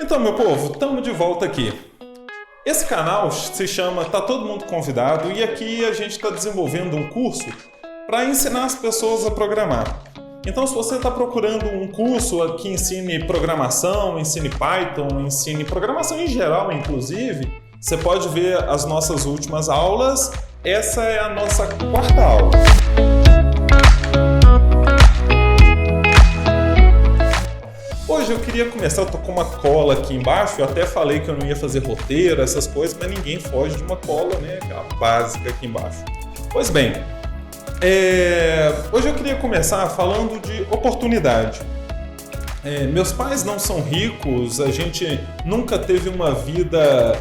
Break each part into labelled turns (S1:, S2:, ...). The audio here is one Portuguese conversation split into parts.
S1: Então, meu povo, estamos de volta aqui. Esse canal se chama Tá Todo Mundo Convidado e aqui a gente está desenvolvendo um curso para ensinar as pessoas a programar. Então, se você está procurando um curso que ensine programação, ensine Python, ensine programação em geral, inclusive, você pode ver as nossas últimas aulas. Essa é a nossa quarta aula. Hoje eu queria começar, eu tô com uma cola aqui embaixo, eu até falei que eu não ia fazer roteiro, essas coisas, mas ninguém foge de uma cola, né, aquela básica aqui embaixo. Pois bem, hoje eu queria começar falando de oportunidade. Meus pais não são ricos, a gente nunca teve uma vida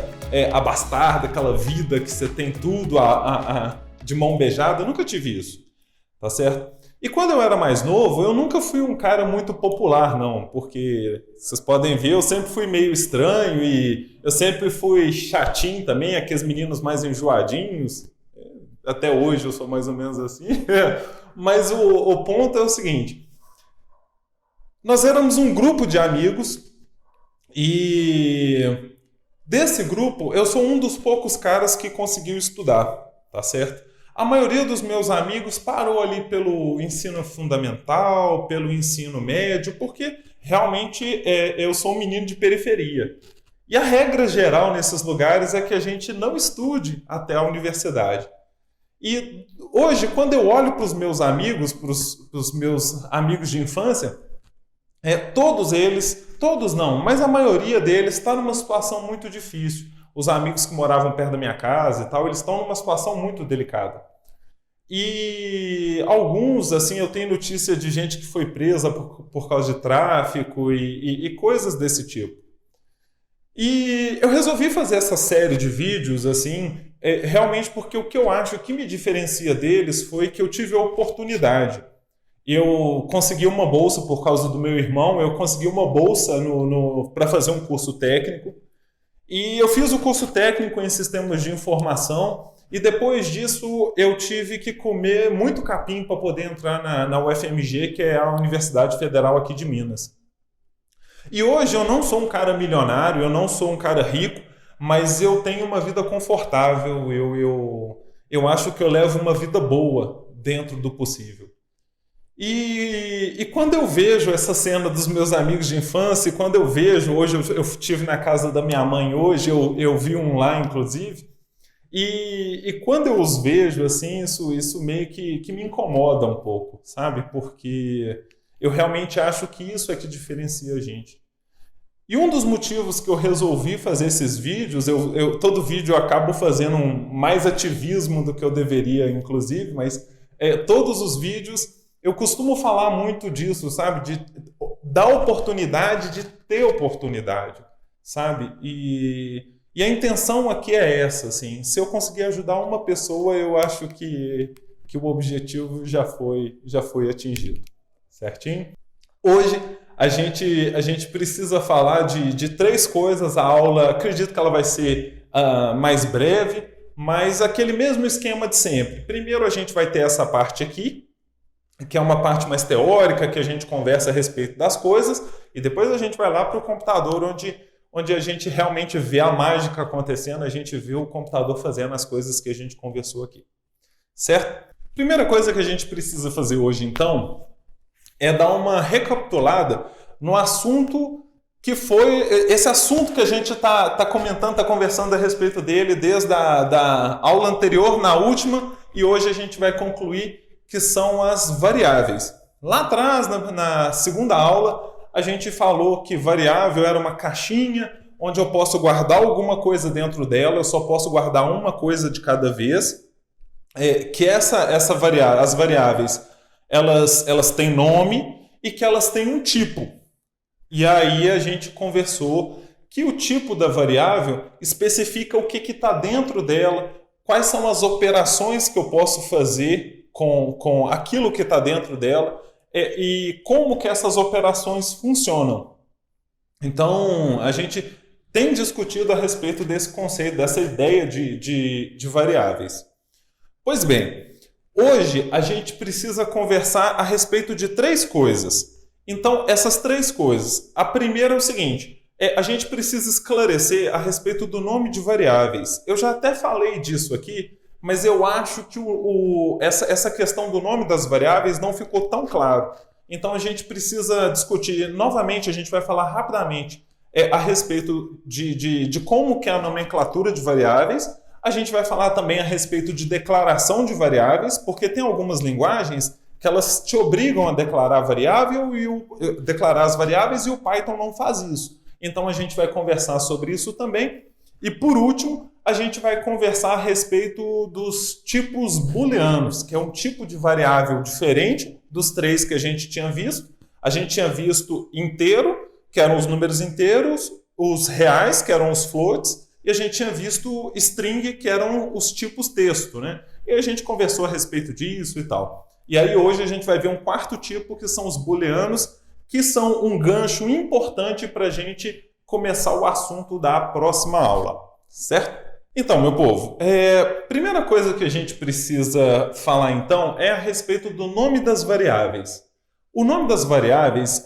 S1: abastada, aquela vida que você tem tudo de mão beijada, eu nunca tive isso, tá certo? E quando eu era mais novo, eu nunca fui um cara muito popular, não, porque vocês podem ver, eu sempre fui meio estranho e eu sempre fui chatinho também, aqueles meninos mais enjoadinhos. Até hoje eu sou mais ou menos assim. Mas o ponto é o seguinte, nós éramos um grupo de amigos e desse grupo eu sou um dos poucos caras que conseguiu estudar, tá certo? A maioria dos meus amigos parou ali pelo ensino fundamental, pelo ensino médio, porque realmente eu sou um menino de periferia. E a regra geral nesses lugares é que a gente não estude até a universidade. E hoje, quando eu olho para os meus amigos, para os meus amigos de infância, todos eles, todos não, mas a maioria deles está numa situação muito difícil. Os amigos que moravam perto da minha casa e tal, eles estão numa situação muito delicada. E alguns, assim, eu tenho notícia de gente que foi presa por causa de tráfico e coisas desse tipo. E eu resolvi fazer essa série de vídeos, assim, realmente porque o que eu acho que me diferencia deles foi que eu tive a oportunidade. Eu consegui uma bolsa por causa do meu irmão, eu consegui uma bolsa para fazer um curso técnico. E eu fiz o curso técnico em sistemas de informação e depois disso eu tive que comer muito capim para poder entrar na UFMG, que é a Universidade Federal aqui de Minas. E hoje eu não sou um cara milionário, eu não sou um cara rico, mas eu tenho uma vida confortável, eu acho que eu levo uma vida boa dentro do possível. E quando eu vejo essa cena dos meus amigos de infância, e quando eu vejo, hoje eu estive na casa da minha mãe hoje, eu vi um lá inclusive, e quando eu os vejo assim, isso meio que me incomoda um pouco, sabe? Porque eu realmente acho que isso é que diferencia a gente. E um dos motivos que eu resolvi fazer esses vídeos, todo vídeo eu acabo fazendo mais ativismo do que eu deveria, inclusive, mas todos os vídeos eu costumo falar muito disso, sabe? Da oportunidade, de ter oportunidade, sabe? E a intenção aqui é essa, assim. Se eu conseguir ajudar uma pessoa, eu acho que o objetivo já foi atingido, certinho? Hoje a gente precisa falar de três coisas. A aula, acredito que ela vai ser mais breve, mas aquele mesmo esquema de sempre. Primeiro a gente vai ter essa parte aqui, que é uma parte mais teórica, que a gente conversa a respeito das coisas, e depois a gente vai lá para o computador, onde a gente realmente vê a mágica acontecendo, a gente vê o computador fazendo as coisas que a gente conversou aqui. Certo? Primeira coisa que a gente precisa fazer hoje, então, é dar uma recapitulada no assunto que foi esse assunto que a gente está comentando, está conversando a respeito dele desde a aula anterior, na última, e hoje a gente vai concluir, que são as variáveis. Lá atrás, na segunda aula, a gente falou que variável era uma caixinha onde eu posso guardar alguma coisa dentro dela, eu só posso guardar uma coisa de cada vez, que as variáveis, elas têm nome e que elas têm um tipo. E aí a gente conversou que o tipo da variável especifica o que está dentro dela, quais são as operações que eu posso fazer com aquilo que está dentro dela e como que essas operações funcionam. Então, a gente tem discutido a respeito desse conceito, dessa ideia de variáveis. Pois bem, hoje a gente precisa conversar a respeito de três coisas. Então, essas três coisas. A primeira é o seguinte, a gente precisa esclarecer a respeito do nome de variáveis. Eu já até falei disso aqui, mas eu acho que essa questão do nome das variáveis não ficou tão claro. Então a gente precisa discutir novamente, a gente vai falar rapidamente a respeito de como que é a nomenclatura de variáveis. A gente vai falar também a respeito de declaração de variáveis, porque tem algumas linguagens que elas te obrigam a declarar a variável declarar as variáveis e o Python não faz isso. Então a gente vai conversar sobre isso também. E por último, a gente vai conversar a respeito dos tipos booleanos, que é um tipo de variável diferente dos três que a gente tinha visto. A gente tinha visto inteiro, que eram os números inteiros, os reais, que eram os floats, e a gente tinha visto string, que eram os tipos texto, né? E a gente conversou a respeito disso e tal. E aí hoje a gente vai ver um quarto tipo, que são os booleanos, que são um gancho importante para a gente começar o assunto da próxima aula, certo? Então, meu povo, primeira coisa que a gente precisa falar então é a respeito do nome das variáveis. O nome das variáveis,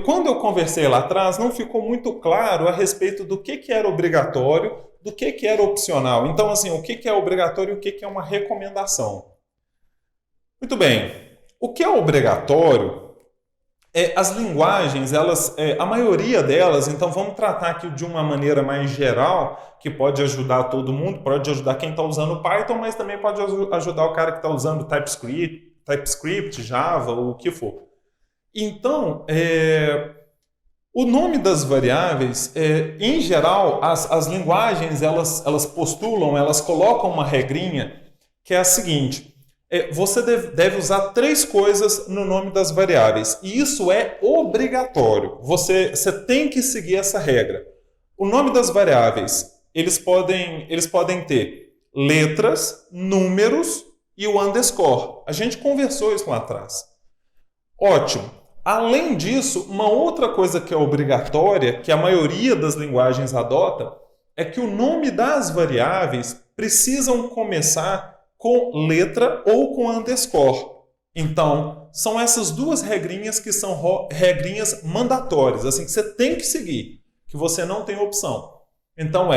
S1: quando eu conversei lá atrás, não ficou muito claro a respeito do que era obrigatório, do que era opcional. Então, assim, o que é obrigatório e o que é uma recomendação. Muito bem, o que é obrigatório as linguagens, a maioria delas, então vamos tratar aqui de uma maneira mais geral, que pode ajudar todo mundo, pode ajudar quem está usando Python, mas também pode ajudar o cara que está usando TypeScript, Java, ou o que for. Então, o nome das variáveis, em geral, as linguagens, elas postulam, elas colocam uma regrinha, que é a seguinte: você deve usar 3 coisas no nome das variáveis. E isso é obrigatório. Você tem que seguir essa regra. O nome das variáveis, eles podem ter letras, números e o underscore. A gente conversou isso lá atrás. Ótimo. Além disso, uma outra coisa que é obrigatória, que a maioria das linguagens adota, é que o nome das variáveis precisam começar com letra ou com underscore. Então, são essas 2 regrinhas que são regrinhas mandatórias, assim, que você tem que seguir, que você não tem opção. Então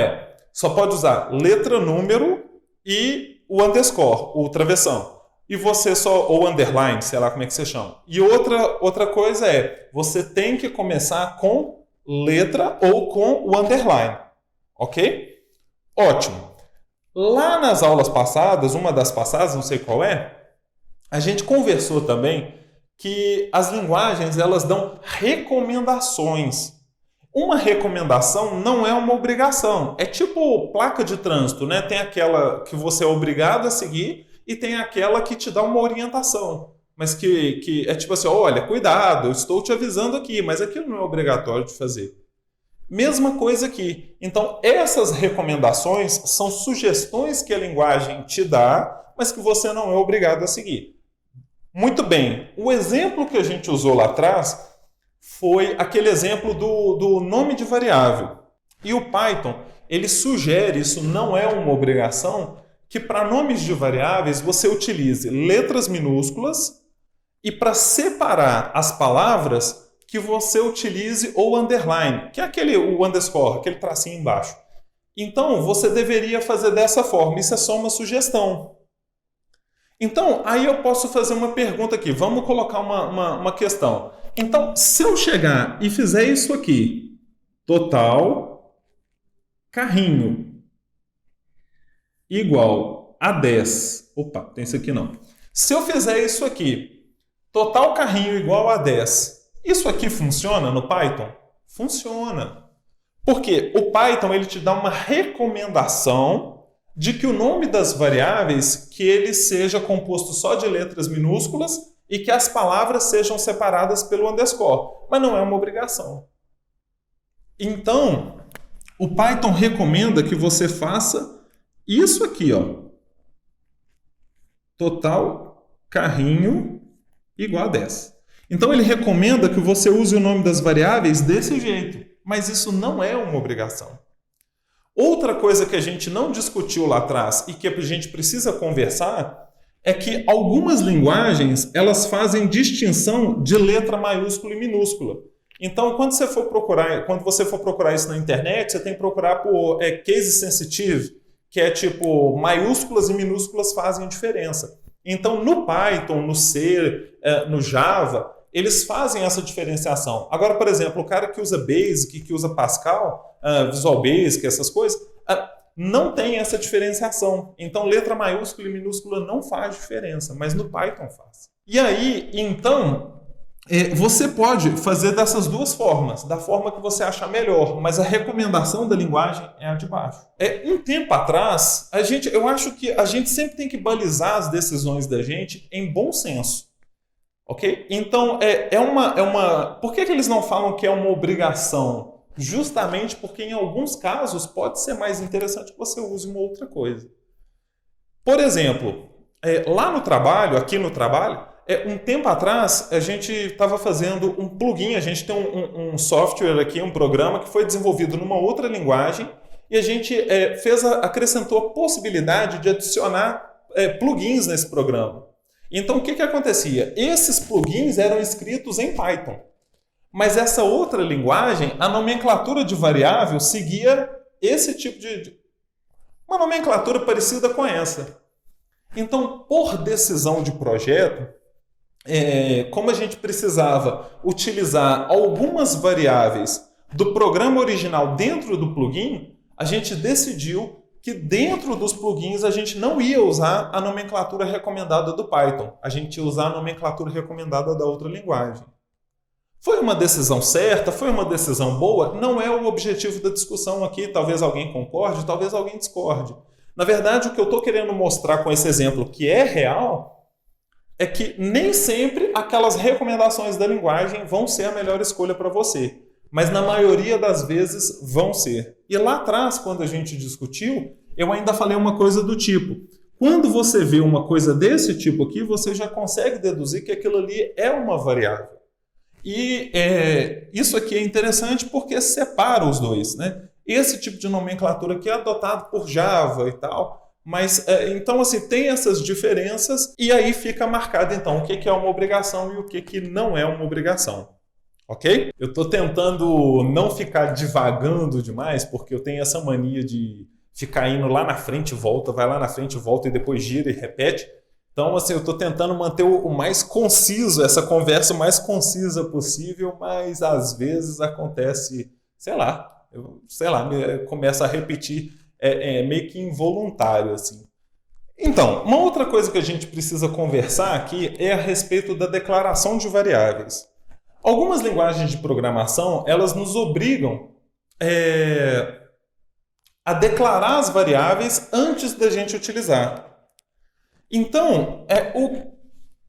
S1: só pode usar letra, número e o underscore, o travessão. E você ou underline, sei lá como é que você chama. E outra coisa você tem que começar com letra ou com o underline. Ok? Ótimo. Lá nas aulas passadas, uma das passadas, não sei qual a gente conversou também que as linguagens elas dão recomendações. Uma recomendação não é uma obrigação. É tipo placa de trânsito, né? Tem aquela que você é obrigado a seguir e tem aquela que te dá uma orientação. Mas que é tipo assim, olha, cuidado, eu estou te avisando aqui, mas aquilo não é obrigatório de fazer. Mesma coisa aqui. Então, essas recomendações são sugestões que a linguagem te dá, mas que você não é obrigado a seguir. Muito bem. O exemplo que a gente usou lá atrás foi aquele exemplo do nome de variável. E o Python, ele sugere, isso não é uma obrigação, que para nomes de variáveis você utilize letras minúsculas e para separar as palavras que você utilize o underline, que é o underscore, aquele tracinho embaixo. Então, você deveria fazer dessa forma. Isso é só uma sugestão. Então, aí eu posso fazer uma pergunta aqui. Vamos colocar uma questão. Então, se eu chegar e fizer isso aqui, total carrinho igual a 10. Opa, tem isso aqui não. Se eu fizer isso aqui, total carrinho igual a 10, isso aqui funciona no Python? Funciona. Porque o Python ele te dá uma recomendação de que o nome das variáveis que ele seja composto só de letras minúsculas e que as palavras sejam separadas pelo underscore. Mas não é uma obrigação. Então, o Python recomenda que você faça isso aqui, ó. Total carrinho igual a 10. Então ele recomenda que você use o nome das variáveis desse jeito, mas isso não é uma obrigação. Outra coisa que a gente não discutiu lá atrás e que a gente precisa conversar é que algumas linguagens elas fazem distinção de letra maiúscula e minúscula. Então, quando você for procurar isso na internet, você tem que procurar por case sensitive, que é tipo, maiúsculas e minúsculas fazem diferença. Então, no Python, no C, no Java, eles fazem essa diferenciação. Agora, por exemplo, o cara que usa Basic, que usa Pascal, Visual Basic, essas coisas, não tem essa diferenciação. Então, letra maiúscula e minúscula não faz diferença, mas no Python faz. E aí, então, você pode fazer dessas duas formas, da forma que você achar melhor, mas a recomendação da linguagem é a de baixo. Um tempo atrás, eu acho que a gente sempre tem que balizar as decisões da gente em bom senso. Ok? Então, por que eles não falam que é uma obrigação? Justamente porque em alguns casos pode ser mais interessante que você use uma outra coisa. Por exemplo, lá no trabalho, aqui no trabalho, um tempo atrás a gente estava fazendo um plugin, a gente tem um software aqui, um programa que foi desenvolvido numa outra linguagem e a gente acrescentou a possibilidade de adicionar plugins nesse programa. Então o que acontecia? Esses plugins eram escritos em Python. Mas essa outra linguagem, a nomenclatura de variável seguia esse tipo de uma nomenclatura parecida com essa. Então, por decisão de projeto, como a gente precisava utilizar algumas variáveis do programa original dentro do plugin, a gente decidiu que dentro dos plugins a gente não ia usar a nomenclatura recomendada do Python. A gente ia usar a nomenclatura recomendada da outra linguagem. Foi uma decisão certa? Foi uma decisão boa? Não é o objetivo da discussão aqui. Talvez alguém concorde, talvez alguém discorde. Na verdade, o que eu estou querendo mostrar com esse exemplo, que é real, é que nem sempre aquelas recomendações da linguagem vão ser a melhor escolha para você. Mas na maioria das vezes vão ser. E lá atrás, quando a gente discutiu, eu ainda falei uma coisa do tipo: quando você vê uma coisa desse tipo aqui, você já consegue deduzir que aquilo ali é uma variável. E isso aqui é interessante porque separa os dois, né? Esse tipo de nomenclatura aqui é adotado por Java e tal, mas então assim tem essas diferenças e aí fica marcado então o que é uma obrigação e o que não é uma obrigação, ok? Eu estou tentando não ficar divagando demais porque eu tenho essa mania de ficar indo lá na frente e volta, vai lá na frente e volta e depois gira e repete. Então, assim, eu estou tentando manter o mais conciso, essa conversa o mais concisa possível, mas às vezes acontece, começa a repetir, meio que involuntário, assim. Então, uma outra coisa que a gente precisa conversar aqui é a respeito da declaração de variáveis. Algumas linguagens de programação, elas nos obrigam a declarar as variáveis antes da gente utilizar. Então,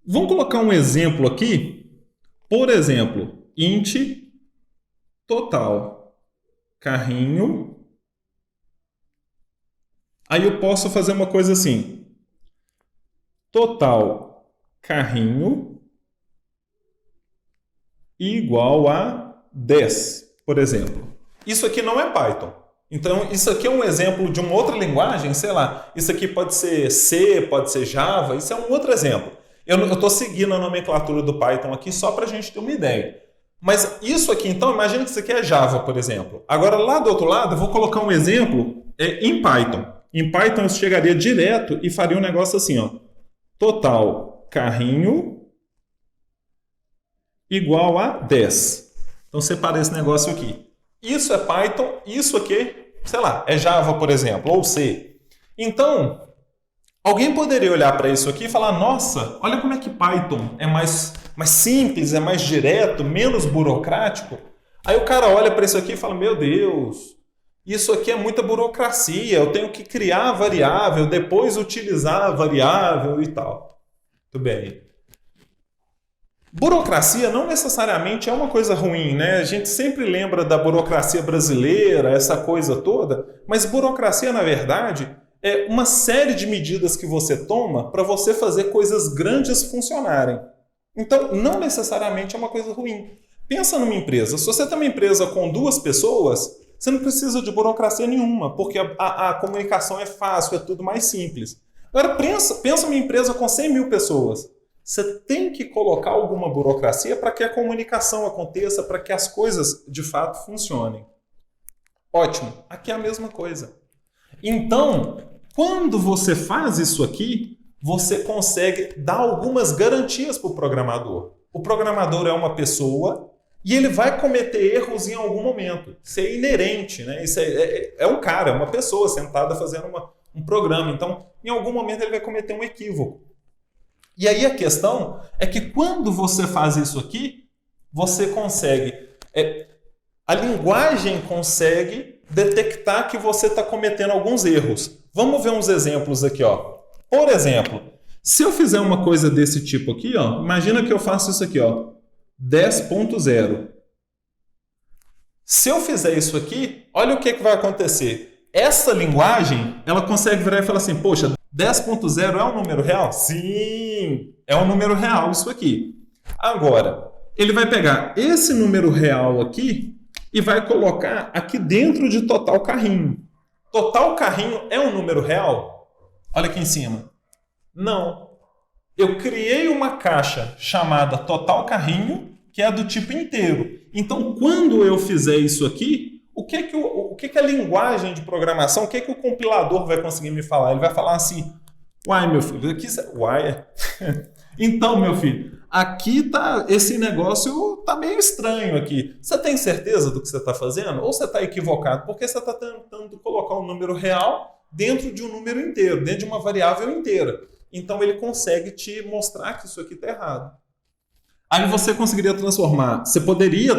S1: vamos colocar um exemplo aqui. Por exemplo, int total carrinho. Aí eu posso fazer uma coisa assim. Total carrinho igual a 10, por exemplo. Isso aqui não é Python. Então, isso aqui é um exemplo de uma outra linguagem, sei lá. Isso aqui pode ser C, pode ser Java, isso é um outro exemplo. Eu estou seguindo a nomenclatura do Python aqui só para a gente ter uma ideia. Mas isso aqui, então, imagina que isso aqui é Java, por exemplo. Agora, lá do outro lado, eu vou colocar um exemplo em Python. Em Python, eu chegaria direto e faria um negócio assim, ó. Total carrinho igual a 10. Então, separa esse negócio aqui. Isso é Python, isso aqui, sei lá, é Java, por exemplo, ou C. Então, alguém poderia olhar para isso aqui e falar: nossa, olha como é que Python é mais simples, é mais direto, menos burocrático. Aí o cara olha para isso aqui e fala: meu Deus, isso aqui é muita burocracia, eu tenho que criar a variável, depois utilizar a variável e tal. Tudo bem. Burocracia não necessariamente é uma coisa ruim, né? A gente sempre lembra da burocracia brasileira, essa coisa toda, mas burocracia, na verdade, é uma série de medidas que você toma para você fazer coisas grandes funcionarem. Então, não necessariamente é uma coisa ruim. Pensa numa empresa. Se você tem uma empresa com 2 pessoas, você não precisa de burocracia nenhuma, porque a comunicação é fácil, é tudo mais simples. Agora, pensa numa empresa com 100 mil pessoas. Você tem que colocar alguma burocracia para que a comunicação aconteça, para que as coisas de fato funcionem. Ótimo, aqui é a mesma coisa. Então, quando você faz isso aqui, você consegue dar algumas garantias para o programador. O programador é uma pessoa e ele vai cometer erros em algum momento. Isso é inerente, né? Isso é um cara, é uma pessoa sentada fazendo um programa. Então, em algum momento ele vai cometer um equívoco. E aí a questão é que quando você faz isso aqui, você consegue... a linguagem consegue detectar que você está cometendo alguns erros. Vamos ver uns exemplos aqui, ó. Por exemplo, se eu fizer uma coisa desse tipo aqui, ó, imagina que eu faço isso aqui, ó, 10.0. Se eu fizer isso aqui, olha o que vai acontecer. Essa linguagem, ela consegue virar e falar assim, poxa, 10.0 é um número real? Sim, é um número real isso aqui. Agora, ele vai pegar esse número real aqui e vai colocar aqui dentro de total carrinho. Total carrinho é um número real? Olha aqui em cima. Não. Eu criei uma caixa chamada total carrinho, que é do tipo inteiro. Então, quando eu fizer isso aqui, o que a linguagem de programação, o que o compilador vai conseguir me falar? Ele vai falar assim, uai, meu filho, aqui... Uai, então, meu filho, aqui tá, esse negócio tá meio estranho aqui. Você tem certeza do que você está fazendo? Ou você está equivocado? Porque você está tentando colocar um número real dentro de um número inteiro, dentro de uma variável inteira. Então, ele consegue te mostrar que isso aqui está errado. Aí você poderia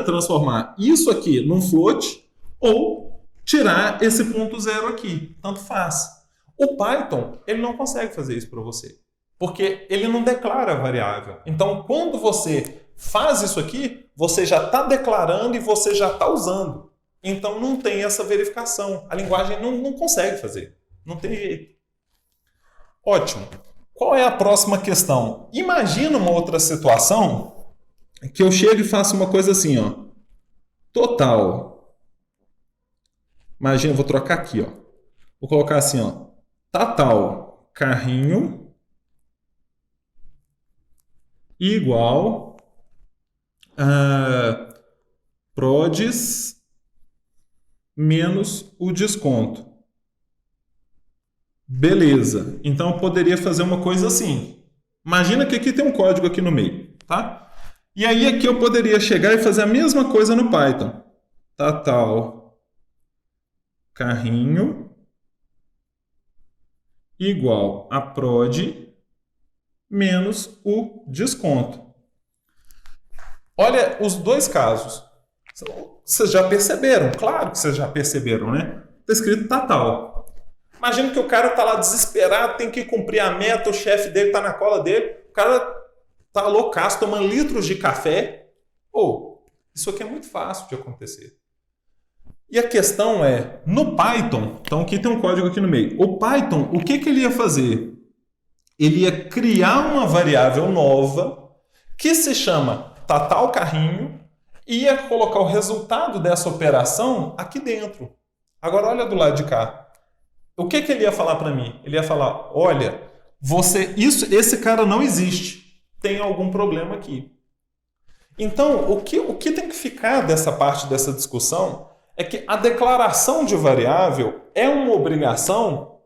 S1: transformar isso aqui num float ou tirar esse ponto zero aqui. Tanto faz. O Python, ele não consegue fazer isso para você. Porque ele não declara a variável. Então, quando você faz isso aqui, você já está declarando e você já está usando. Então, não tem essa verificação. A linguagem não consegue fazer. Não tem jeito. Ótimo. Qual é a próxima questão? Imagina uma outra situação que eu chego e faço uma coisa assim, ó. Total. Imagina, eu vou trocar aqui, ó. Vou colocar assim, ó. Total carrinho igual a prods menos o desconto. Beleza. Então eu poderia fazer uma coisa assim. Imagina que aqui tem um código aqui no meio, tá? E aí aqui eu poderia chegar e fazer a mesma coisa no Python. Total carrinho igual a prod menos o desconto. Olha os dois casos. Vocês já perceberam? Claro que vocês já perceberam, né? Está escrito total. Imagina que o cara está lá desesperado, tem que cumprir a meta, o chefe dele está na cola dele, o cara está loucaço, tomando litros de café. Isso aqui é muito fácil de acontecer. E a questão é, no Python, então aqui tem um código aqui no meio. O Python, o que ele ia fazer? Ele ia criar uma variável nova que se chama total carrinho e ia colocar o resultado dessa operação aqui dentro. Agora olha do lado de cá. O que ele ia falar para mim? Ele ia falar, olha, esse cara não existe. Tem algum problema aqui. Então, o que tem que ficar dessa parte dessa discussão é que a declaração de variável é uma obrigação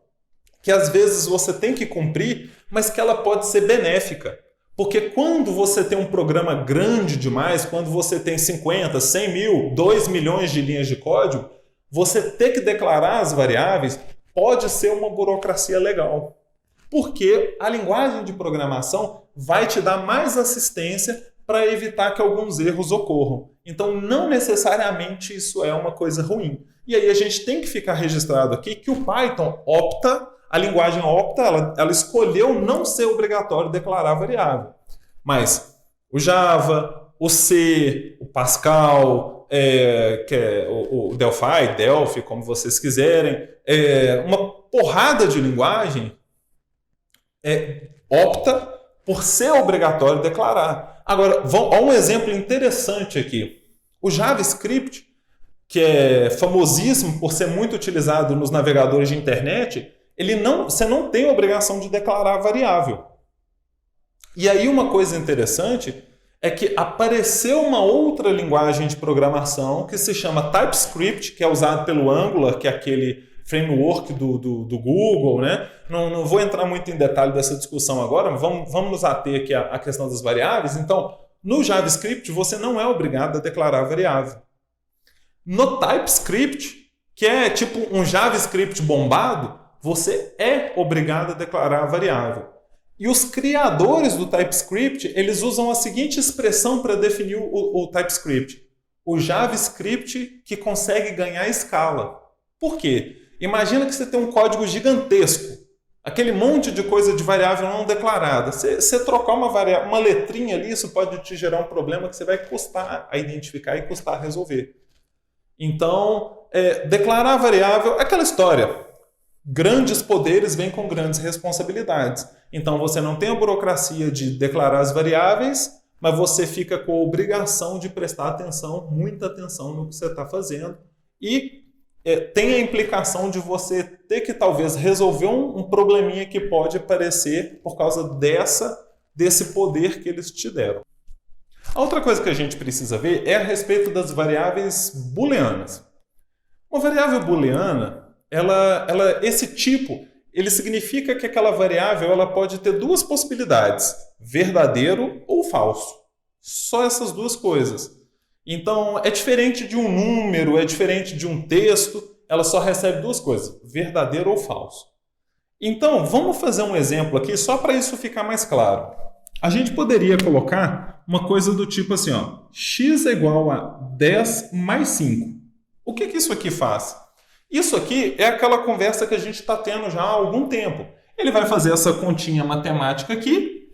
S1: que às vezes você tem que cumprir, mas que ela pode ser benéfica. Porque quando você tem um programa grande demais, quando você tem 50, 100 mil, 2 milhões de linhas de código, você ter que declarar as variáveis pode ser uma burocracia legal. Porque a linguagem de programação vai te dar mais assistência para evitar que alguns erros ocorram. Então, não necessariamente isso é uma coisa ruim. E aí a gente tem que ficar registrado aqui que o Python a linguagem opta, ela escolheu não ser obrigatório declarar variável. Mas o Java, o C, o Pascal, que é o Delphi, como vocês quiserem, uma porrada de linguagem opta por ser obrigatório declarar. Agora, olha um exemplo interessante aqui. O JavaScript, que é famosíssimo por ser muito utilizado nos navegadores de internet, você não tem a obrigação de declarar a variável. E aí uma coisa interessante é que apareceu uma outra linguagem de programação que se chama TypeScript, que é usado pelo Angular, que é aquele framework do Google, né? Não vou entrar muito em detalhe dessa discussão agora, mas vamos nos ater aqui à questão das variáveis. Então, no JavaScript, você não é obrigado a declarar variável. No TypeScript, que é tipo um JavaScript bombado, você é obrigado a declarar a variável. E os criadores do TypeScript, eles usam a seguinte expressão para definir o TypeScript. O JavaScript que consegue ganhar escala. Por quê? Imagina que você tem um código gigantesco, aquele monte de coisa de variável não declarada. Você trocar uma letrinha ali, isso pode te gerar um problema que você vai custar a identificar e custar a resolver. Então, declarar variável é aquela história. Grandes poderes vêm com grandes responsabilidades. Então, você não tem a burocracia de declarar as variáveis, mas você fica com a obrigação de prestar atenção, muita atenção no que você está fazendo. E tem a implicação de você ter que, talvez, resolver um probleminha que pode aparecer por causa desse poder que eles te deram. A outra coisa que a gente precisa ver é a respeito das variáveis booleanas. Uma variável booleana, esse tipo, ele significa que aquela variável ela pode ter duas possibilidades, verdadeiro ou falso. Só essas duas coisas. Então, é diferente de um número, é diferente de um texto, ela só recebe duas coisas, verdadeiro ou falso. Então, vamos fazer um exemplo aqui, só para isso ficar mais claro. A gente poderia colocar uma coisa do tipo assim, ó, x é igual a 10 mais 5. O que isso aqui faz? Isso aqui é aquela conversa que a gente está tendo já há algum tempo. Ele vai fazer essa continha matemática aqui,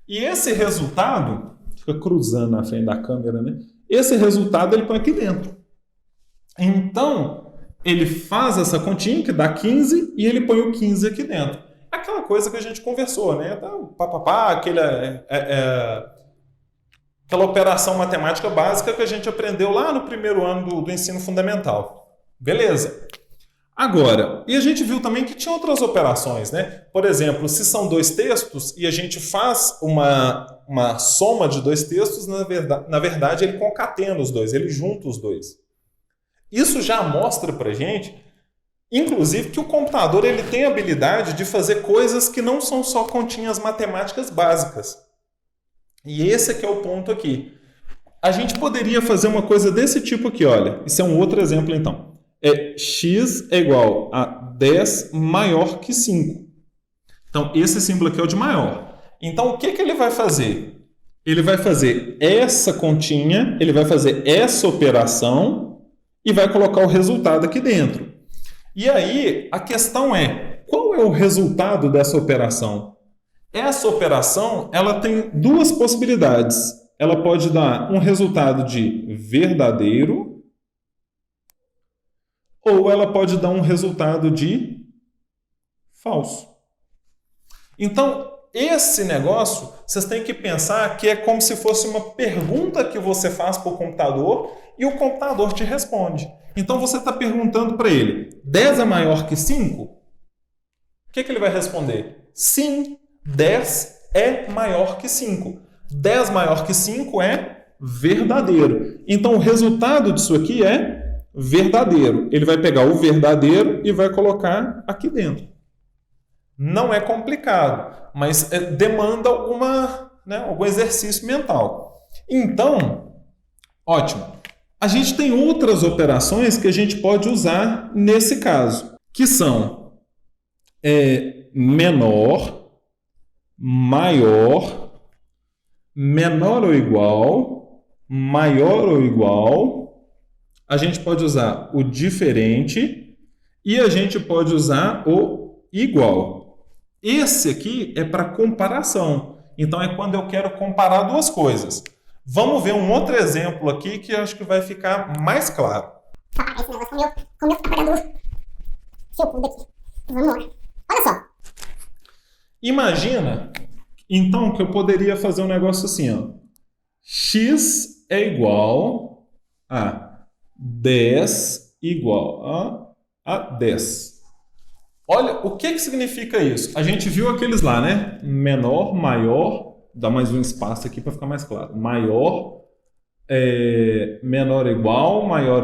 S1: e esse resultado, fica cruzando na frente da câmera, né? Esse resultado ele põe aqui dentro. Então, ele faz essa continha que dá 15 e ele põe o 15 aqui dentro. Aquela coisa que a gente conversou, né? Aquela operação matemática básica que a gente aprendeu lá no primeiro ano do ensino fundamental. Beleza. Agora, e a gente viu também que tinha outras operações, né? Por exemplo, se são dois textos e a gente faz uma soma de dois textos, na verdade ele concatena os dois, ele junta os dois. Isso já mostra pra gente, inclusive, que o computador ele tem a habilidade de fazer coisas que não são só continhas matemáticas básicas. E esse aqui é o ponto aqui. A gente poderia fazer uma coisa desse tipo aqui, olha. Isso é um outro exemplo, então. X é igual a 10 maior que 5. Então, esse símbolo aqui é o de maior. Então, o que ele vai fazer? Ele vai fazer essa continha, ele vai fazer essa operação e vai colocar o resultado aqui dentro. E aí, a questão é, qual é o resultado dessa operação? Essa operação, ela tem duas possibilidades. Ela pode dar um resultado de verdadeiro ou ela pode dar um resultado de falso. Então, esse negócio, vocês têm que pensar que é como se fosse uma pergunta que você faz para o computador e o computador te responde. Então, você está perguntando para ele, 10 é maior que 5? O que ele vai responder? Sim, 10 é maior que 5. 10 maior que 5 é verdadeiro. Então, o resultado disso aqui é verdadeiro. Ele vai pegar o verdadeiro e vai colocar aqui dentro. Não é complicado, mas demanda algum exercício mental. Então, ótimo. A gente tem outras operações que a gente pode usar nesse caso, que são menor, maior, menor ou igual, maior ou igual. A gente pode usar o diferente e a gente pode usar o igual. Esse aqui é para comparação. Então, é quando eu quero comparar duas coisas. Vamos ver um outro exemplo aqui que eu acho que vai ficar mais claro.
S2: Esse negócio como eu ficar pegando seu cu daqui. Vamos lá. Olha só.
S1: Imagina, então, que eu poderia fazer um negócio assim, ó. X é igual a 10 igual a 10. Olha, o que significa isso? A gente viu aqueles lá, né? Menor, maior, dar mais um espaço aqui para ficar mais claro. Maior, menor ou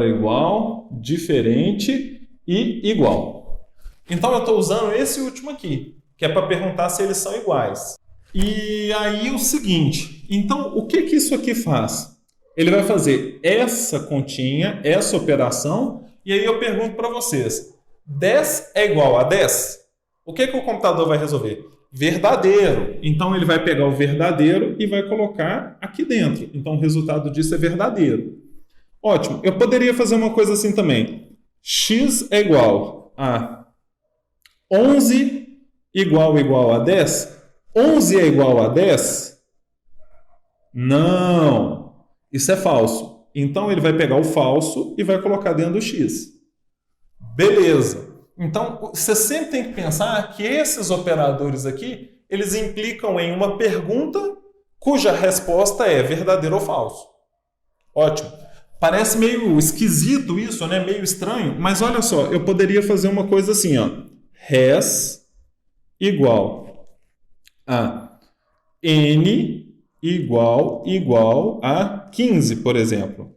S1: igual, diferente e igual. Então eu estou usando esse último aqui, que é para perguntar se eles são iguais. E aí o seguinte, então o que isso aqui faz? Ele vai fazer essa continha, essa operação, e aí eu pergunto para vocês, 10 é igual a 10? O que o computador vai resolver? Verdadeiro. Então ele vai pegar o verdadeiro e vai colocar aqui dentro. Então o resultado disso é verdadeiro. Ótimo. Eu poderia fazer uma coisa assim também. X é igual a 11 igual a 10? 11 é igual a 10? Não. Isso é falso. Então ele vai pegar o falso e vai colocar dentro do X. Beleza. Então você sempre tem que pensar que esses operadores aqui, eles implicam em uma pergunta cuja resposta é verdadeiro ou falso. Ótimo. Parece meio esquisito isso, né? Meio estranho, mas olha só, eu poderia fazer uma coisa assim, ó. Res igual a n igual a 15, por exemplo.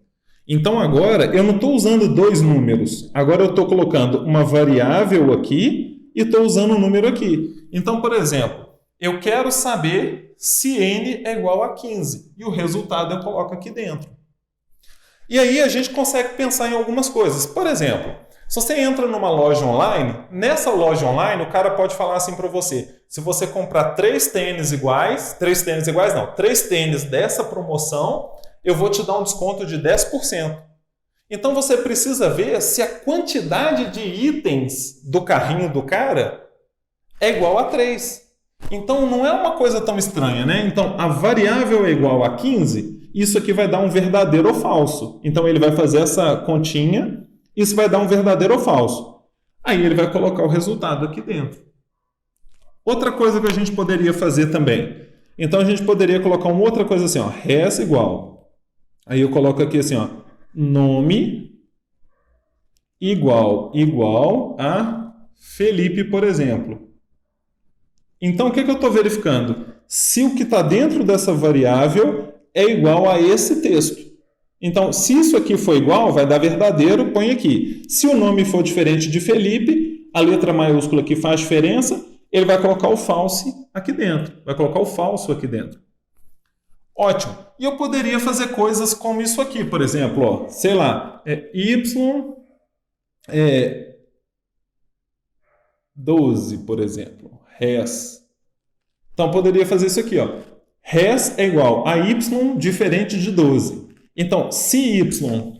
S1: Então agora eu não estou usando dois números. Agora eu estou colocando uma variável aqui e estou usando um número aqui. Então, por exemplo, eu quero saber se n é igual a 15. E o resultado eu coloco aqui dentro. E aí a gente consegue pensar em algumas coisas. Por exemplo, se você entra numa loja online, nessa loja online o cara pode falar assim para você, se você comprar 3 tênis dessa promoção, eu vou te dar um desconto de 10%. Então você precisa ver se a quantidade de itens do carrinho do cara é igual a 3. Então não é uma coisa tão estranha, né? Então a variável é igual a 15, isso aqui vai dar um verdadeiro ou falso. Então ele vai fazer essa continha, isso vai dar um verdadeiro ou falso. Aí ele vai colocar o resultado aqui dentro. Outra coisa que a gente poderia fazer também. Então a gente poderia colocar uma outra coisa assim, ó, res igual. Aí eu coloco aqui assim, ó, nome igual a Felipe, por exemplo. Então o que eu estou verificando? Se o que está dentro dessa variável é igual a esse texto. Então, se isso aqui for igual, vai dar verdadeiro, põe aqui. Se o nome for diferente de Felipe, a letra maiúscula aqui faz diferença, ele vai colocar o false aqui dentro. Vai colocar o falso aqui dentro. Ótimo. E eu poderia fazer coisas como isso aqui, por exemplo, ó, sei lá, y 12, por exemplo, res. Então, poderia fazer isso aqui, ó. Res é igual a y diferente de 12. Então, se y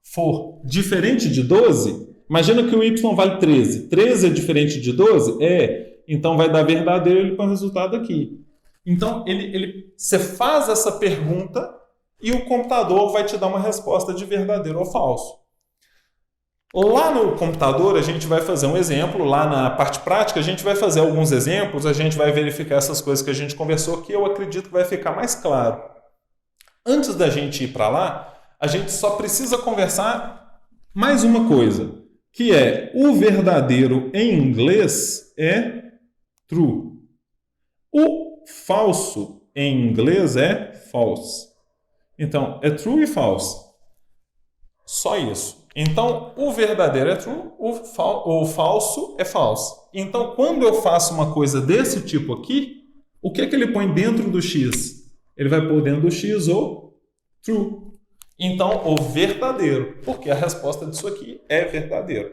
S1: for diferente de 12, imagina que o y vale 13. 13 é diferente de 12? Então vai dar verdadeiro, ele põe o resultado aqui. Então, você faz essa pergunta e o computador vai te dar uma resposta de verdadeiro ou falso. Lá no computador, a gente vai fazer um exemplo. Lá na parte prática, a gente vai fazer alguns exemplos, a gente vai verificar essas coisas que a gente conversou, que eu acredito que vai ficar mais claro. Antes da gente ir para lá, a gente só precisa conversar mais uma coisa, que é o verdadeiro em inglês é true. O falso em inglês é false. Então, é true e false. Só isso. Então, o verdadeiro é true, o falso é false. Então, quando eu faço uma coisa desse tipo aqui, o que ele põe dentro do X? Ele vai pôr dentro do X o true. Então, o verdadeiro, porque a resposta disso aqui é verdadeiro.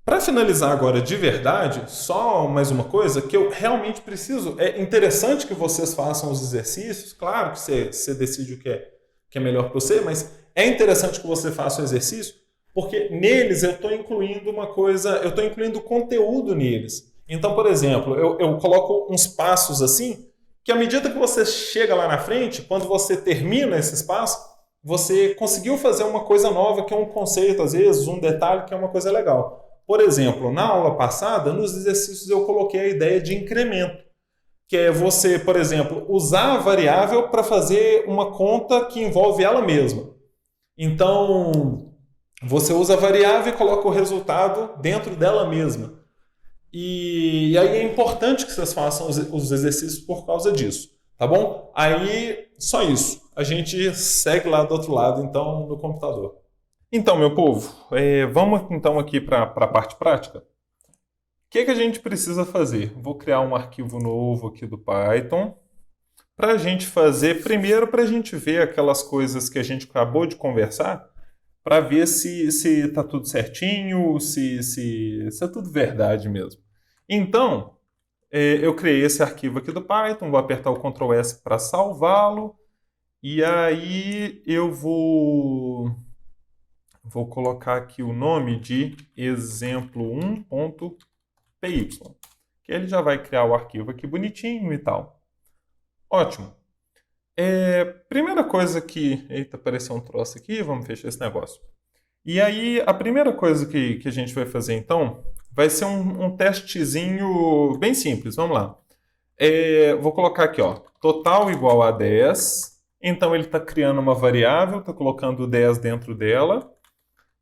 S1: Para finalizar agora de verdade, só mais uma coisa que eu realmente preciso. É interessante que vocês façam os exercícios, claro que você decide o que é melhor para você, mas é interessante que você faça o exercício, porque neles eu estou incluindo uma coisa, eu estou incluindo conteúdo neles. Então, por exemplo, eu coloco uns passos assim, que à medida que você chega lá na frente, quando você termina esse espaço, você conseguiu fazer uma coisa nova, que é um conceito, às vezes, um detalhe, que é uma coisa legal. Por exemplo, na aula passada, nos exercícios eu coloquei a ideia de incremento, que é você, por exemplo, usar a variável para fazer uma conta que envolve ela mesma. Então, você usa a variável e coloca o resultado dentro dela mesma. E aí é importante que vocês façam os exercícios por causa disso. Tá bom? Aí, só isso. A gente segue lá do outro lado, então, no computador. Então, meu povo, vamos então aqui para a parte prática. O que a gente precisa fazer? Vou criar um arquivo novo aqui do Python para a gente fazer, primeiro para a gente ver aquelas coisas que a gente acabou de conversar, para ver se está tudo certinho, se é tudo verdade mesmo. Então, eu criei esse arquivo aqui do Python, vou apertar o Ctrl S para salvá-lo, e aí eu vou colocar aqui o nome de exemplo1.py, que ele já vai criar o arquivo aqui bonitinho e tal. Ótimo. Primeira coisa que... Eita, apareceu um troço aqui, vamos fechar esse negócio. E aí, a primeira coisa que a gente vai fazer, então, vai ser um testezinho bem simples. Vamos lá. Vou colocar aqui, ó, total igual a 10. Então, ele está criando uma variável, está colocando 10 dentro dela.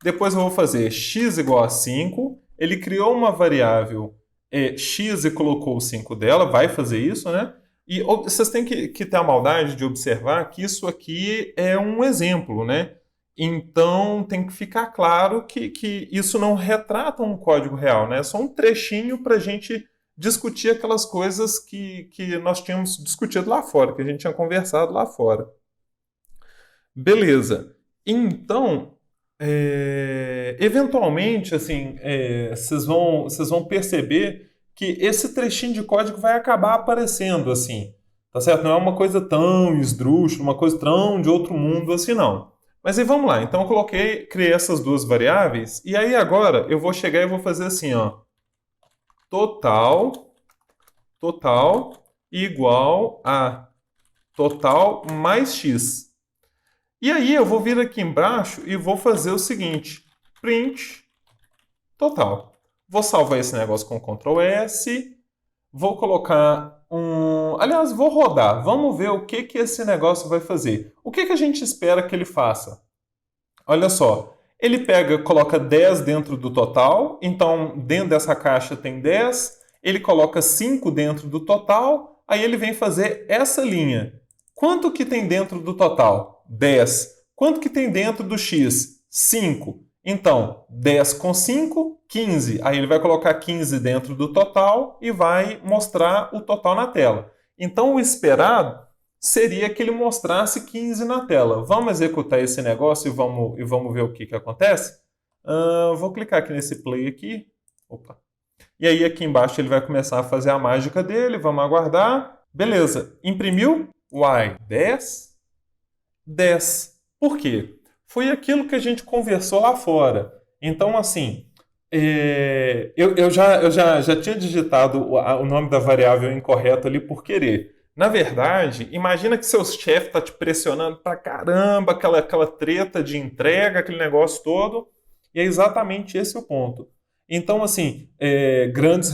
S1: Depois eu vou fazer x igual a 5. Ele criou uma variável x e colocou o 5 dela, vai fazer isso, né? E vocês têm que ter a maldade de observar que isso aqui é um exemplo, né? Então tem que ficar claro que isso não retrata um código real, né? É só um trechinho para a gente discutir aquelas coisas que nós tínhamos discutido lá fora, que a gente tinha conversado lá fora. Beleza. Então, eventualmente, assim, vocês vão perceber que esse trechinho de código vai acabar aparecendo, assim, tá certo? Não é uma coisa tão esdrúxula, uma coisa tão de outro mundo assim, não. Mas aí vamos lá. Então eu criei essas duas variáveis, e aí agora eu vou chegar e vou fazer assim, ó, total igual a total mais x. E aí eu vou vir aqui embaixo e vou fazer o seguinte, print total. Vou salvar esse negócio com Ctrl S, vou colocar aliás, vou rodar, vamos ver o que esse negócio vai fazer. O que a gente espera que ele faça? Olha só, ele coloca 10 dentro do total, então dentro dessa caixa tem 10, ele coloca 5 dentro do total, aí ele vem fazer essa linha. Quanto que tem dentro do total? 10. Quanto que tem dentro do x? 5. Então, 10 com 5, 15. Aí ele vai colocar 15 dentro do total e vai mostrar o total na tela. Então, o esperado seria que ele mostrasse 15 na tela. Vamos executar esse negócio e vamos ver o que acontece? Vou clicar aqui nesse play aqui. Opa. E aí aqui embaixo ele vai começar a fazer a mágica dele. Vamos aguardar. Beleza. Imprimiu? Uai, 10? 10. Por quê? Foi aquilo que a gente conversou lá fora. Então, assim, eu já tinha digitado o nome da variável incorreto ali por querer. Na verdade, imagina que seu chefe está te pressionando pra caramba, aquela treta de entrega, aquele negócio todo, e é exatamente esse o ponto. Então, assim, grandes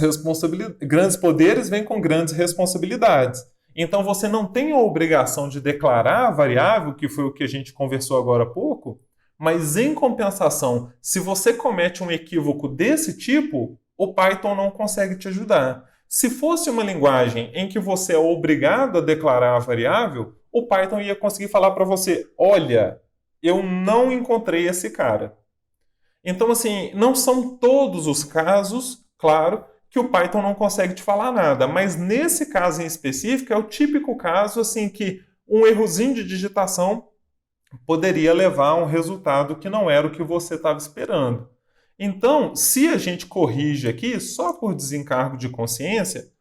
S1: poderes vêm com grandes responsabilidades. Então, você não tem a obrigação de declarar a variável, que foi o que a gente conversou agora há pouco, mas, em compensação, se você comete um equívoco desse tipo, o Python não consegue te ajudar. Se fosse uma linguagem em que você é obrigado a declarar a variável, o Python ia conseguir falar para você, olha, eu não encontrei esse cara. Então, assim, não são todos os casos, claro, que o Python não consegue te falar nada, mas nesse caso em específico é o típico caso assim que um errozinho de digitação poderia levar a um resultado que não era o que você estava esperando. Então, se a gente corrige aqui só por desencargo de consciência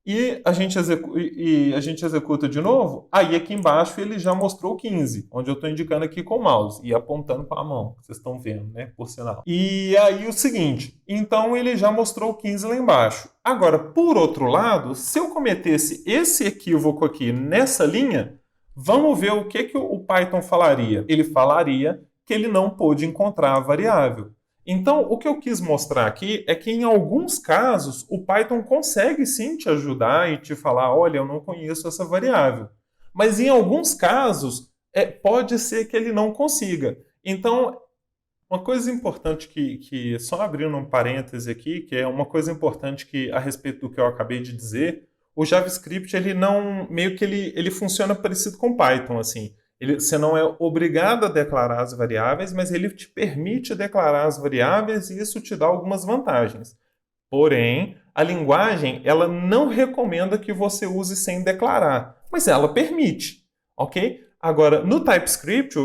S1: e a gente executa de novo, aí aqui embaixo ele já mostrou 15, onde eu estou indicando aqui com o mouse e apontando para a mão, vocês estão vendo, né, por sinal. E aí o seguinte, então ele já mostrou 15 lá embaixo. Agora, por outro lado, se eu cometesse esse equívoco aqui nessa linha, vamos ver o que o Python falaria. Ele falaria que ele não pôde encontrar a variável. Então, o que eu quis mostrar aqui é que, em alguns casos, o Python consegue sim te ajudar e te falar, olha, eu não conheço essa variável. Mas, em alguns casos, pode ser que ele não consiga. Então, uma coisa importante só abrindo um parêntese aqui, que é uma coisa importante a respeito do que eu acabei de dizer, o JavaScript, ele não, meio que ele funciona parecido com Python, assim. Você não é obrigado a declarar as variáveis, mas ele te permite declarar as variáveis e isso te dá algumas vantagens. Porém, a linguagem, ela não recomenda que você use sem declarar, mas ela permite, ok? Agora, no TypeScript,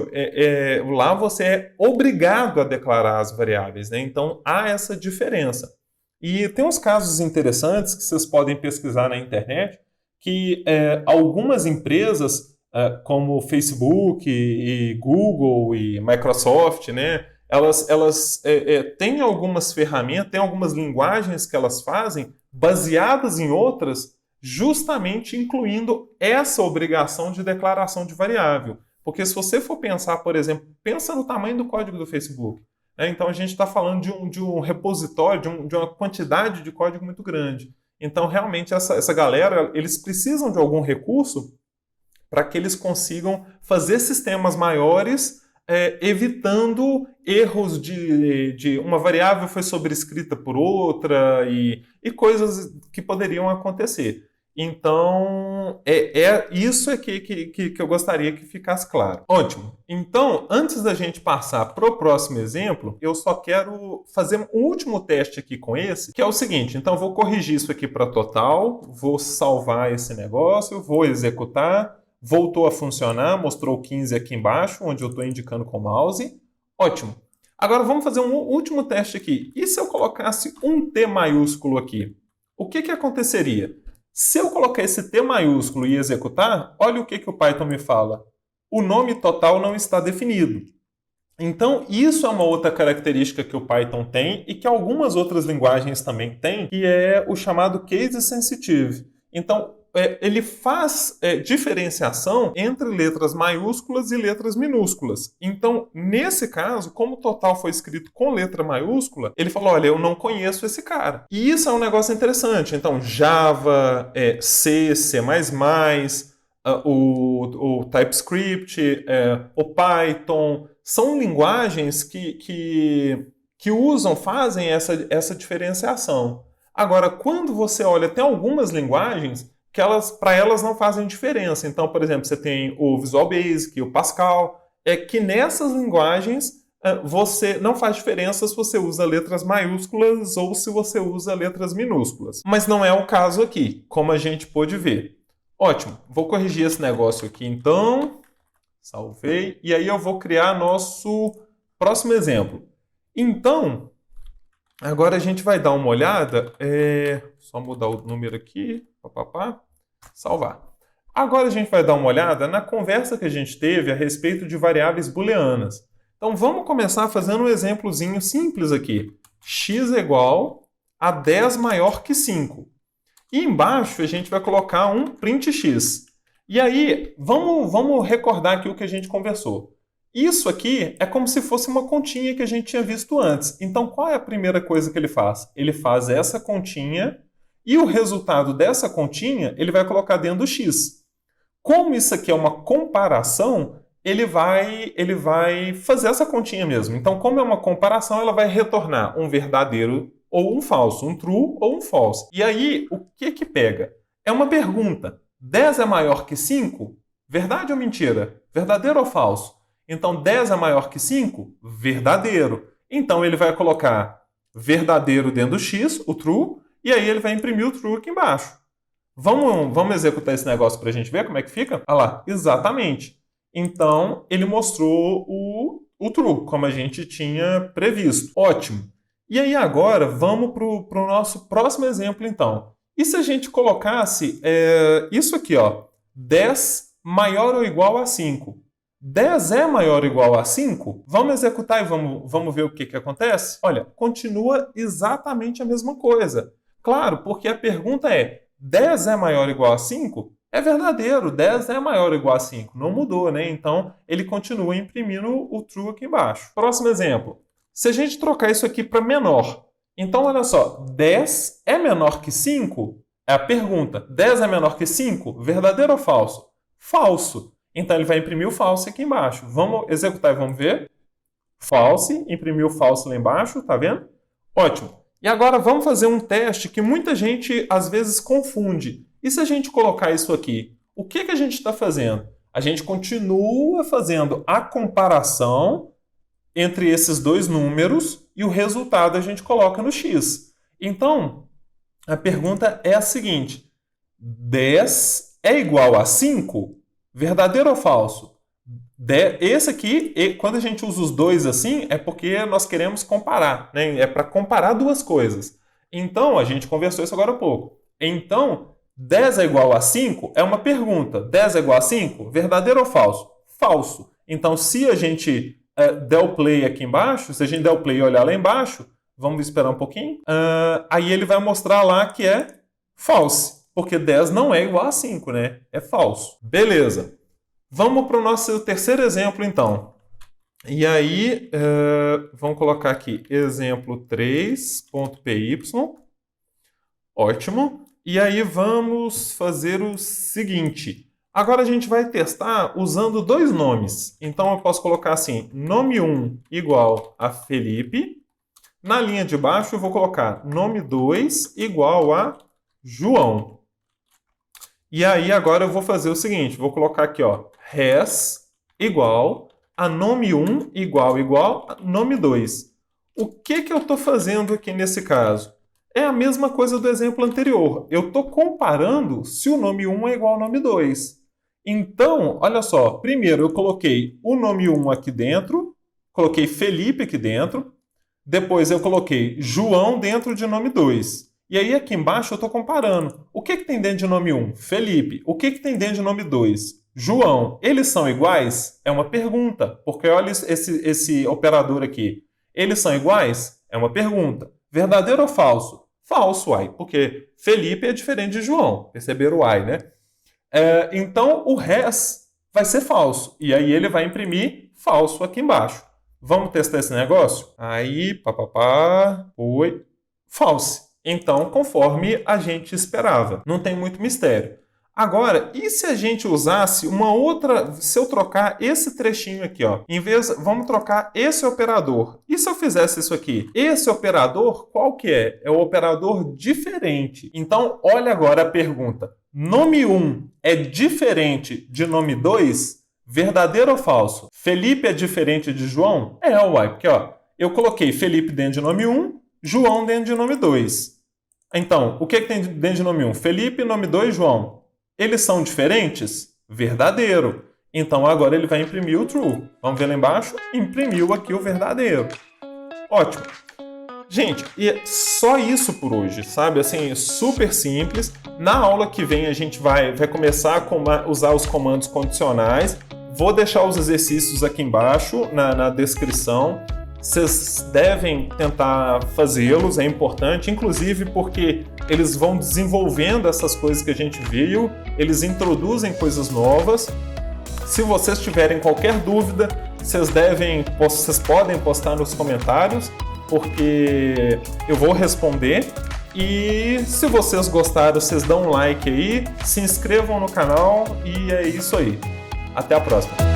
S1: lá você é obrigado a declarar as variáveis, né? Então, há essa diferença. E tem uns casos interessantes que vocês podem pesquisar na internet, que algumas empresas, como Facebook e Google e Microsoft, né? Elas têm algumas ferramentas, têm algumas linguagens que elas fazem baseadas em outras, justamente incluindo essa obrigação de declaração de variável. Porque se você for pensar, por exemplo, pensa no tamanho do código do Facebook. Né? Então a gente está falando de um repositório, de uma quantidade de código muito grande. Então realmente essa galera, eles precisam de algum recurso para que eles consigam fazer sistemas maiores, evitando erros de uma variável foi sobrescrita por outra e coisas que poderiam acontecer. Então, isso que eu gostaria que ficasse claro. Ótimo. Então, antes da gente passar para o próximo exemplo, eu só quero fazer um último teste aqui com esse, que é o seguinte. Então, eu vou corrigir isso aqui para total, vou salvar esse negócio, vou executar. Voltou a funcionar, mostrou 15 aqui embaixo, onde eu estou indicando com o mouse. Ótimo. Agora vamos fazer um último teste aqui. E se eu colocasse um T maiúsculo aqui? O que aconteceria? Se eu colocar esse T maiúsculo e executar, olha o que o Python me fala. O nome total não está definido. Então, isso é uma outra característica que o Python tem e que algumas outras linguagens também têm, que é o chamado case sensitive. Então, ele faz diferenciação entre letras maiúsculas e letras minúsculas. Então, nesse caso, como o total foi escrito com letra maiúscula, ele falou, olha, eu não conheço esse cara. E isso é um negócio interessante. Então, Java, C, C++, o TypeScript, o Python, são linguagens que fazem essa diferenciação. Agora, quando você olha, tem algumas linguagens que para elas não fazem diferença. Então, por exemplo, você tem o Visual Basic, o Pascal, que nessas linguagens você não faz diferença se você usa letras maiúsculas ou se você usa letras minúsculas. Mas não é o caso aqui, como a gente pôde ver. Ótimo, vou corrigir esse negócio aqui então. Salvei. E aí eu vou criar nosso próximo exemplo. Então, agora a gente vai dar uma olhada. Só mudar o número aqui. Salvar. Agora a gente vai dar uma olhada na conversa que a gente teve a respeito de variáveis booleanas. Então vamos começar fazendo um exemplozinho simples aqui. X é igual a 10 maior que 5. E embaixo a gente vai colocar um print x. E aí, vamos recordar aqui o que a gente conversou. Isso aqui é como se fosse uma continha que a gente tinha visto antes. Então qual é a primeira coisa que ele faz? Ele faz essa continha e o resultado dessa continha ele vai colocar dentro do x. Como isso aqui é uma comparação, ele vai fazer essa continha mesmo. Então, como é uma comparação, ela vai retornar um verdadeiro ou um falso, um true ou um false. E aí, o que pega? É uma pergunta. 10 é maior que 5? Verdade ou mentira? Verdadeiro ou falso? Então, 10 é maior que 5? Verdadeiro. Então, ele vai colocar verdadeiro dentro do x, o true, e aí ele vai imprimir o true aqui embaixo. Vamos executar esse negócio para a gente ver como é que fica? Olha lá, exatamente. Então, ele mostrou o true, como a gente tinha previsto. Ótimo. E aí agora, vamos para o nosso próximo exemplo, então. E se a gente colocasse isso aqui, ó, 10 maior ou igual a 5? 10 é maior ou igual a 5? Vamos executar e vamos ver o que acontece? Olha, continua exatamente a mesma coisa. Claro, porque a pergunta é, 10 é maior ou igual a 5? É verdadeiro, 10 é maior ou igual a 5. Não mudou, né? Então, ele continua imprimindo o true aqui embaixo. Próximo exemplo. Se a gente trocar isso aqui para menor, então, olha só, 10 é menor que 5? É a pergunta. 10 é menor que 5? Verdadeiro ou falso? Falso. Então, ele vai imprimir o false aqui embaixo. Vamos executar e vamos ver. False, imprimiu o false lá embaixo, tá vendo? Ótimo. E agora vamos fazer um teste que muita gente às vezes confunde, E se a gente colocar isso aqui, o que a gente está fazendo? A gente continua fazendo a comparação entre esses dois números e o resultado a gente coloca no x. Então, a pergunta é a seguinte: 10 é igual a 5? Verdadeiro ou falso? Esse aqui, quando a gente usa os dois assim, é porque nós queremos comparar, né? É para comparar duas coisas. Então, a gente conversou isso agora há pouco. Então, 10 é igual a 5 é uma pergunta. 10 é igual a 5? Verdadeiro ou falso? Falso. Então, se a gente der o play aqui embaixo, se a gente der o play e olhar lá embaixo, vamos esperar um pouquinho, aí ele vai mostrar lá que é false, porque 10 não é igual a 5, né? É falso. Beleza. Vamos para o nosso terceiro exemplo, então. E aí, vamos colocar aqui exemplo 3.py. Ótimo. E aí vamos fazer o seguinte. Agora a gente vai testar usando dois nomes. Então eu posso colocar assim, nome 1 igual a Felipe. Na linha de baixo eu vou colocar nome 2 igual a João. E aí agora eu vou fazer o seguinte, vou colocar aqui, ó, res igual a nome 1 igual a nome 2. O que eu estou fazendo aqui nesse caso? É a mesma coisa do exemplo anterior. Eu estou comparando se o nome 1 é igual ao nome 2. Então, olha só, primeiro eu coloquei o nome 1 aqui dentro, coloquei Felipe aqui dentro, depois eu coloquei João dentro de nome 2. E aí aqui embaixo eu estou comparando. O que tem dentro de nome 1? Felipe. O que tem dentro de nome 2? João. Eles são iguais? É uma pergunta, porque olha esse operador aqui. Eles são iguais? É uma pergunta. Verdadeiro ou falso? Falso, uai, porque Felipe é diferente de João. Perceberam o uai, né? Então o res vai ser falso. E aí ele vai imprimir falso aqui embaixo. Vamos testar esse negócio? Aí, foi false. Então, conforme a gente esperava. Não tem muito mistério. Agora, e se a gente usasse uma outra... Se eu trocar esse trechinho aqui, ó. Vamos trocar esse operador. E se eu fizesse isso aqui? Esse operador, qual que é? É o operador diferente. Então, olha agora a pergunta. Nome 1 é diferente de nome 2? Verdadeiro ou falso? Felipe é diferente de João? Uai, porque ó, eu coloquei Felipe dentro de nome 1, João dentro de nome 2. Então, o que tem dentro de nome 1? Felipe, nome 2, João. Eles são diferentes? Verdadeiro. Então agora ele vai imprimir o true. Vamos ver lá embaixo? Imprimiu aqui o verdadeiro. Ótimo. Gente, e é só isso por hoje, sabe? Assim, super simples. Na aula que vem a gente vai começar a usar os comandos condicionais. Vou deixar os exercícios aqui embaixo na descrição. Vocês devem tentar fazê-los, é importante, inclusive porque eles vão desenvolvendo essas coisas que a gente viu, eles introduzem coisas novas. Se vocês tiverem qualquer dúvida, vocês podem postar nos comentários, porque eu vou responder. E se vocês gostaram, vocês dão um like aí, se inscrevam no canal e é isso aí. Até a próxima!